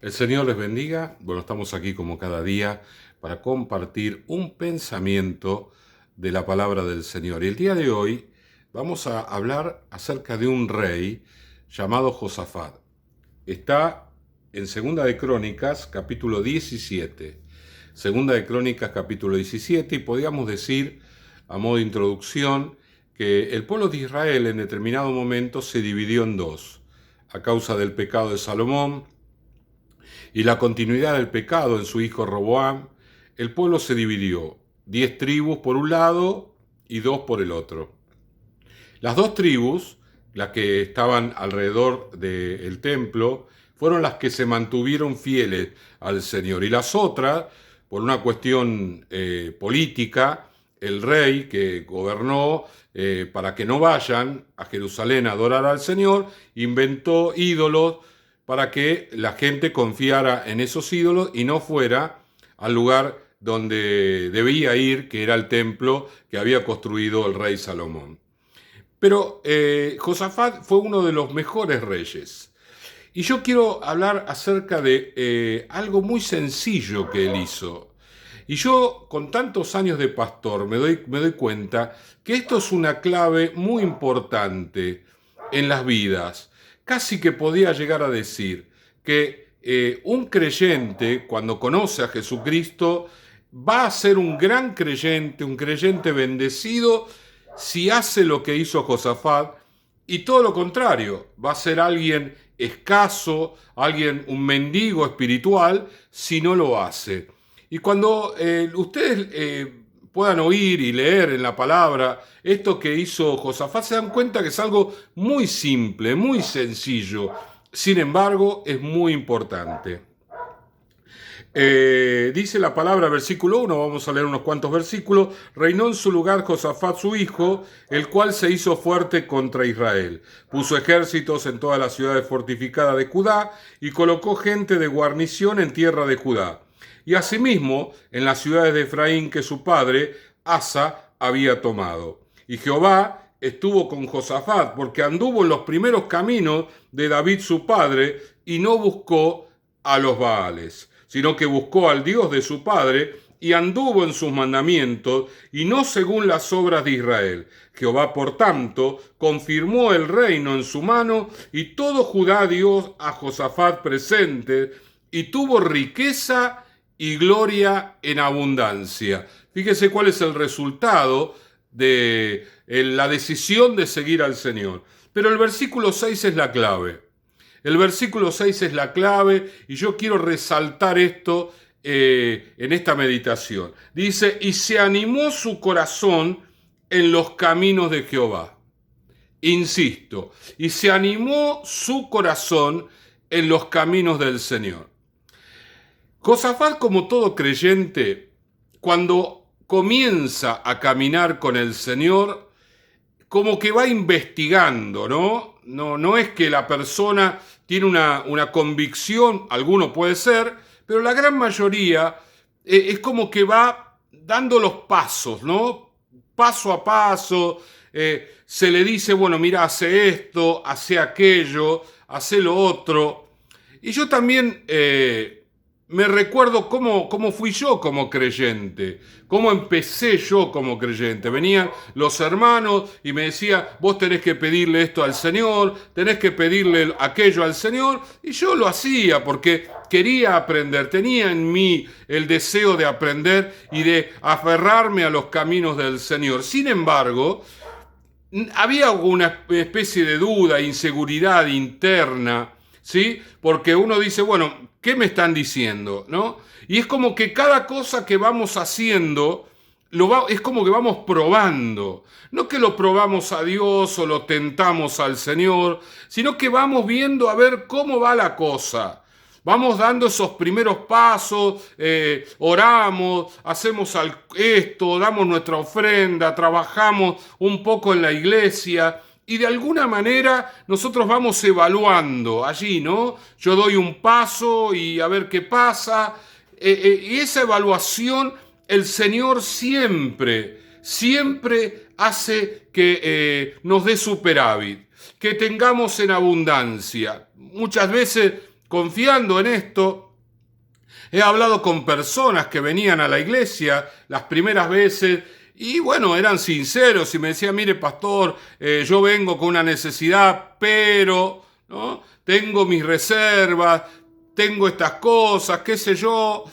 El Señor les bendiga. Bueno, estamos aquí como cada día para compartir un pensamiento de la palabra del Señor. Y el día de hoy vamos a hablar acerca de un rey llamado Josafat. Está en Segunda de Crónicas, capítulo 17. Segunda de Crónicas, capítulo 17, y podríamos decir, a modo de introducción, que el pueblo de Israel en determinado momento se dividió en dos, a causa del pecado de Salomón y la continuidad del pecado en su hijo Roboam. El pueblo se dividió, 10 tribus por un lado y 2 por el otro. Las 2 tribus, las que estaban alrededor del templo, fueron las que se mantuvieron fieles al Señor, y las otras, por una cuestión política, el rey que gobernó para que no vayan a Jerusalén a adorar al Señor, inventó ídolos para que la gente confiara en esos ídolos y no fuera al lugar donde debía ir, que era el templo que había construido el rey Salomón. Pero Josafat fue uno de los mejores reyes. Y yo quiero hablar acerca de algo muy sencillo que él hizo. Y yo, con tantos años de pastor, me doy cuenta que esto es una clave muy importante en las vidas. Casi que podía llegar a decir que un creyente, cuando conoce a Jesucristo, va a ser un gran creyente, un creyente bendecido, si hace lo que hizo Josafat, y todo lo contrario, va a ser alguien escaso, un mendigo espiritual, si no lo hace. Y cuando ustedes puedan oír y leer en la palabra esto que hizo Josafat, se dan cuenta que es algo muy simple, muy sencillo. Sin embargo, es muy importante. Dice la palabra, versículo 1, vamos a leer unos cuantos versículos. Reinó en su lugar Josafat su hijo, el cual se hizo fuerte contra Israel. Puso ejércitos en todas las ciudades fortificadas de Judá y colocó gente de guarnición en tierra de Judá. Y asimismo en las ciudades de Efraín que su padre Asa había tomado. Y Jehová estuvo con Josafat, porque anduvo en los primeros caminos de David su padre y no buscó a los Baales, sino que buscó al Dios de su padre y anduvo en sus mandamientos y no según las obras de Israel. Jehová, por tanto, confirmó el reino en su mano y todo Judá dio a Josafat presente y tuvo riqueza y gloria en abundancia. Fíjese cuál es el resultado de la decisión de seguir al Señor. Pero el versículo 6 es la clave. El versículo 6 es la clave y yo quiero resaltar esto en esta meditación. Dice, y se animó su corazón en los caminos de Jehová. Insisto, y se animó su corazón en los caminos del Señor. Josafat, como todo creyente, cuando comienza a caminar con el Señor, como que va investigando, ¿no? No es que la persona tiene una convicción, alguno puede ser, pero la gran mayoría es como que va dando los pasos, ¿no? Paso a paso, se le dice, bueno, mira, hace esto, hace aquello, hace lo otro. Y yo también me recuerdo cómo fui yo como creyente, cómo empecé yo como creyente. Venían los hermanos y me decían, vos tenés que pedirle esto al Señor, tenés que pedirle aquello al Señor, y yo lo hacía porque quería aprender, tenía en mí el deseo de aprender y de aferrarme a los caminos del Señor. Sin embargo, había una especie de duda, inseguridad interna, ¿sí? Porque uno dice, bueno, ¿qué me están diciendo? ¿No? Y es como que cada cosa que vamos haciendo, es como que vamos probando. No que lo probamos a Dios o lo tentamos al Señor, sino que vamos viendo a ver cómo va la cosa. Vamos dando esos primeros pasos, oramos, hacemos esto, damos nuestra ofrenda, trabajamos un poco en la iglesia y de alguna manera nosotros vamos evaluando allí, ¿no? Yo doy un paso y a ver qué pasa. Y esa evaluación el Señor siempre hace que nos dé superávit, que tengamos en abundancia. Muchas veces confiando en esto, he hablado con personas que venían a la iglesia las primeras veces y bueno, eran sinceros y me decían, mire pastor, yo vengo con una necesidad, pero ¿no? Tengo mis reservas, tengo estas cosas, qué sé yo.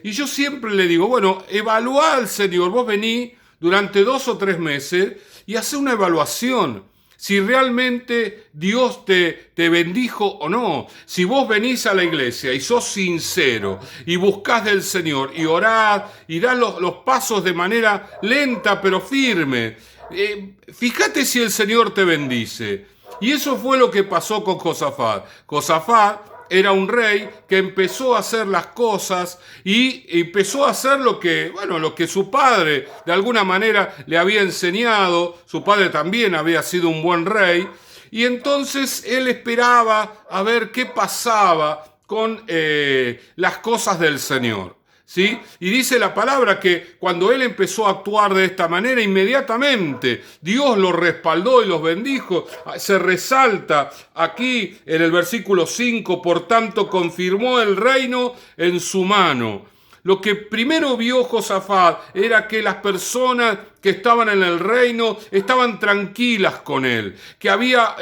Y yo siempre le digo, bueno, evaluá al Señor, vos venís durante 2 o 3 meses y hacé una evaluación. Si realmente Dios te bendijo o no. Si vos venís a la iglesia y sos sincero y buscás del Señor y orás y das los pasos de manera lenta pero firme, fíjate si el Señor te bendice. Y eso fue lo que pasó con Josafat. Josafat era un rey que empezó a hacer las cosas y empezó a hacer lo que su padre de alguna manera le había enseñado. Su padre también había sido un buen rey y entonces él esperaba a ver qué pasaba con las cosas del Señor. ¿Sí? Y dice la palabra que cuando él empezó a actuar de esta manera, inmediatamente Dios los respaldó y los bendijo. Se resalta aquí en el versículo 5, por tanto confirmó el reino en su mano. Lo que primero vio Josafat era que las personas que estaban en el reino estaban tranquilas con él, que había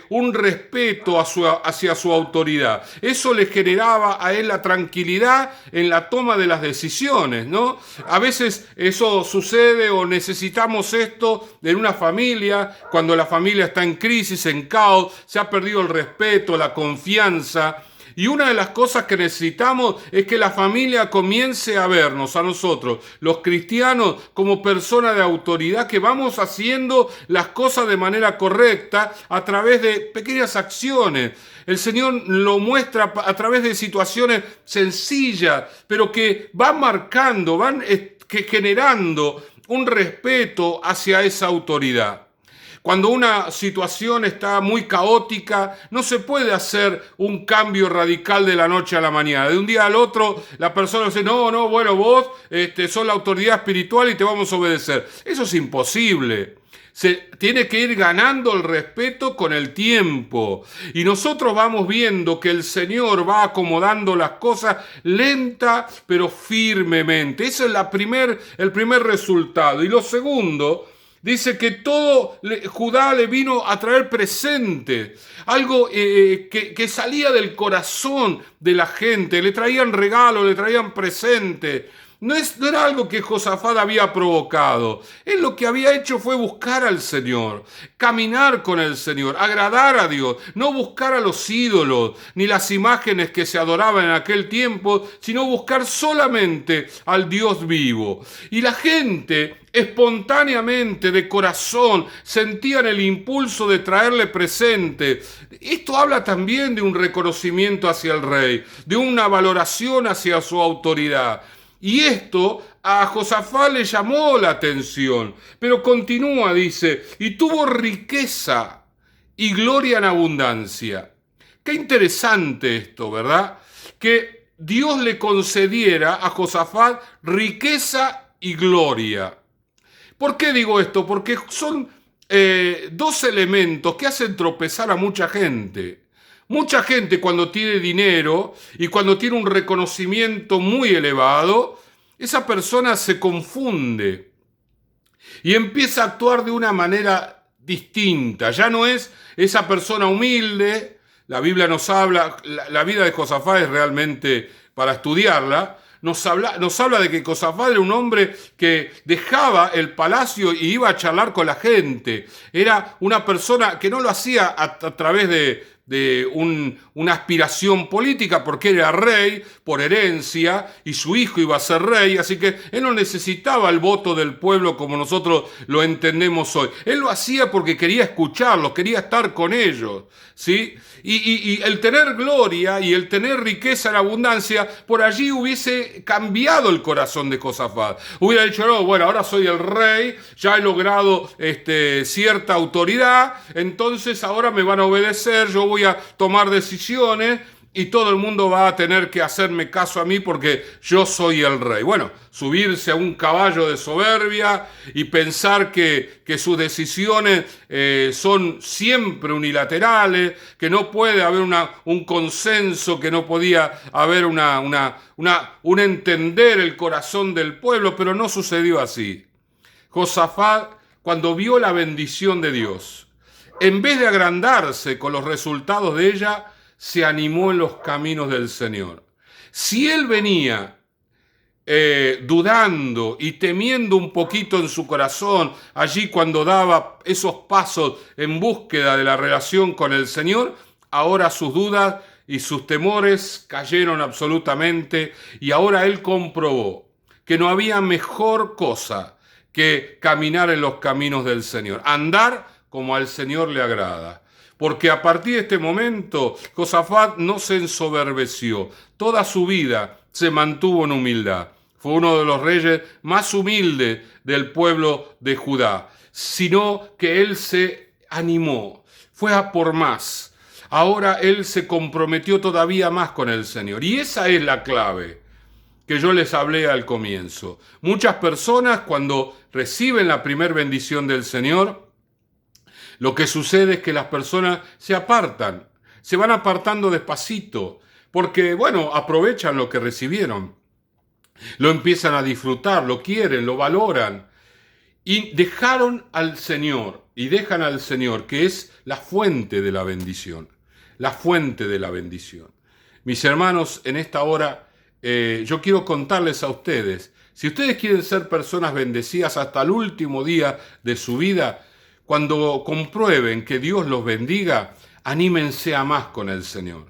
un respeto hacia su autoridad. Eso le generaba a él la tranquilidad en la toma de las decisiones, ¿no? A veces eso sucede o necesitamos esto en una familia, cuando la familia está en crisis, en caos, se ha perdido el respeto, la confianza. Y una de las cosas que necesitamos es que la familia comience a vernos, a nosotros, los cristianos, como personas de autoridad, que vamos haciendo las cosas de manera correcta a través de pequeñas acciones. El Señor lo muestra a través de situaciones sencillas, pero que van marcando, van generando un respeto hacia esa autoridad. Cuando una situación está muy caótica, no se puede hacer un cambio radical de la noche a la mañana. De un día al otro, la persona dice, no, bueno, vos sos la autoridad espiritual y te vamos a obedecer. Eso es imposible. Se tiene que ir ganando el respeto con el tiempo. Y nosotros vamos viendo que el Señor va acomodando las cosas lenta pero firmemente. Ese es el primer resultado. Y lo segundo, dice que todo Judá le vino a traer presente, algo que salía del corazón de la gente. Le traían regalos, le traían presente. No era algo que Josafat había provocado. Él lo que había hecho fue buscar al Señor, caminar con el Señor, agradar a Dios, no buscar a los ídolos ni las imágenes que se adoraban en aquel tiempo, sino buscar solamente al Dios vivo. Y la gente espontáneamente, de corazón, sentían el impulso de traerle presente. Esto habla también de un reconocimiento hacia el rey, de una valoración hacia su autoridad. Y esto a Josafat le llamó la atención, pero continúa, dice, y tuvo riqueza y gloria en abundancia. Qué interesante esto, ¿verdad? Que Dios le concediera a Josafat riqueza y gloria. ¿Por qué digo esto? Porque son dos elementos que hacen tropezar a mucha gente. Mucha gente cuando tiene dinero y cuando tiene un reconocimiento muy elevado, esa persona se confunde y empieza a actuar de una manera distinta. Ya no es esa persona humilde. La Biblia nos habla, la vida de Josafat es realmente para estudiarla. Nos habla de que Josafat era un hombre que dejaba el palacio y iba a charlar con la gente. Era una persona que no lo hacía a través de una aspiración política, porque era rey por herencia y su hijo iba a ser rey, así que él no necesitaba el voto del pueblo como nosotros lo entendemos hoy. Él lo hacía porque quería escucharlos, quería estar con ellos, ¿sí? Y el tener gloria y el tener riqueza en abundancia, por allí hubiese cambiado el corazón de Josafat. Hubiera dicho, no, bueno, ahora soy el rey, ya he logrado cierta autoridad, entonces ahora me van a obedecer, yo voy a tomar decisiones y todo el mundo va a tener que hacerme caso a mí porque yo soy el rey. Bueno, subirse a un caballo de soberbia y pensar que sus decisiones son siempre unilaterales, que no puede haber un consenso, que no podía haber un entender el corazón del pueblo, pero no sucedió así. Josafat, cuando vio la bendición de Dios, en vez de agrandarse con los resultados de ella, se animó en los caminos del Señor. Si él venía dudando y temiendo un poquito en su corazón, allí cuando daba esos pasos en búsqueda de la relación con el Señor, ahora sus dudas y sus temores cayeron absolutamente, y ahora él comprobó que no había mejor cosa que caminar en los caminos del Señor, andar como al Señor le agrada. Porque a partir de este momento, Josafat no se ensoberbeció. Toda su vida se mantuvo en humildad. Fue uno de los reyes más humildes del pueblo de Judá. Sino que él se animó, fue a por más. Ahora él se comprometió todavía más con el Señor. Y esa es la clave que yo les hablé al comienzo. Muchas personas, cuando reciben la primera bendición del Señor, lo que sucede es que las personas se apartan, se van apartando despacito, porque, bueno, aprovechan lo que recibieron, lo empiezan a disfrutar, lo quieren, lo valoran, y dejaron al Señor, y dejan al Señor, que es la fuente de la bendición, la fuente de la bendición. Mis hermanos, en esta hora, yo quiero contarles a ustedes, si ustedes quieren ser personas bendecidas hasta el último día de su vida, cuando comprueben que Dios los bendiga, anímense a más con el Señor.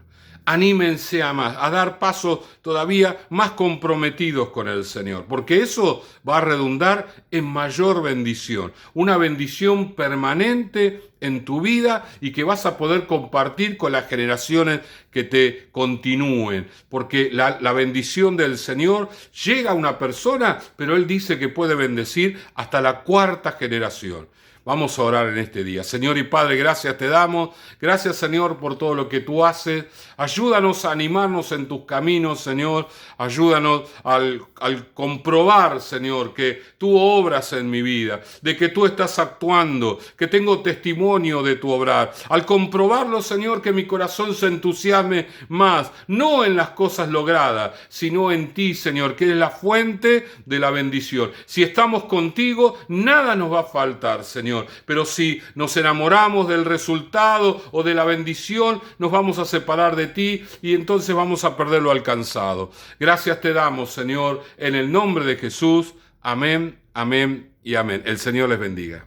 Anímense a más, a dar pasos todavía más comprometidos con el Señor, porque eso va a redundar en mayor bendición, una bendición permanente en tu vida y que vas a poder compartir con las generaciones que te continúen, porque la bendición del Señor llega a una persona, pero Él dice que puede bendecir hasta la cuarta generación. Vamos a orar en este día. Señor y Padre, gracias te damos. Gracias, Señor, por todo lo que tú haces. Ayúdanos a animarnos en tus caminos, Señor. Ayúdanos al comprobar, Señor, que tú obras en mi vida, de que tú estás actuando, que tengo testimonio de tu obrar. Al comprobarlo, Señor, que mi corazón se entusiasme más, no en las cosas logradas, sino en ti, Señor, que eres la fuente de la bendición. Si estamos contigo, nada nos va a faltar, Señor. Pero si nos enamoramos del resultado o de la bendición, nos vamos a separar de ti y entonces vamos a perder lo alcanzado. Gracias te damos, Señor, en el nombre de Jesús. Amén, amén y amén. El Señor les bendiga.